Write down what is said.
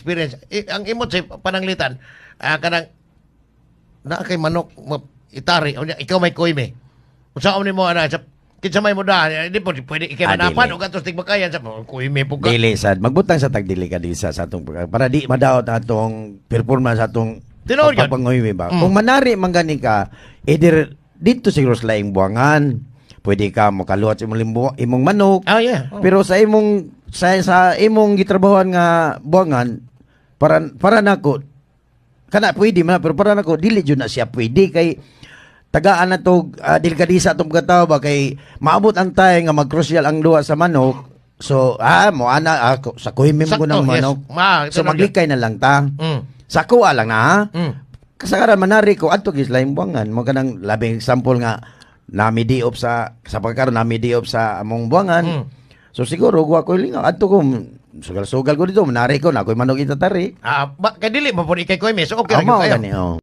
experience. Ang imot sa pananglitan, kanang na kay manok itari, ikaw may koyme. Unsaon nimo ana sa kinsa may muda, di po pwede ikay manapan dili. o gatos tigmakayan sa koyme po ka. Dili sad magbutang sa tagdili ka di sa atong para di madaot atong performance sa atong Tinuod yun. pagpangoy ba. Kung manari man gani ka, either dito siguro sa laing buwangan, pwede ka makaluhat sa imong manok. Ah, yeah. Oh. Pero sa imong sa imong gitrabahoan nga buwangan, para nako kana pwede man pero para nako dili jud na siya pwede kay tagaan na to delikadisa atong katawo ba kay maabot ang time nga mag-crucial ang duwa sa manok. So mo ana ako sa kuhimim ko ng manok. Yes. So maglikay na lang ta. Mm. Sa kuha lang na ha. Mm. Kasagaran manari ko adto gis laing buwangan mo kanang labing example nga namidiop sa pagkaron namidiop sa among buwangan. Mm. So siguro guwa ko lingaw adto ko sugal-sugal ko dito manari ko na ako'y manok itatari. Kay dili mo po ikay koyme. So okay Amo ra gyud kayo. gani oh.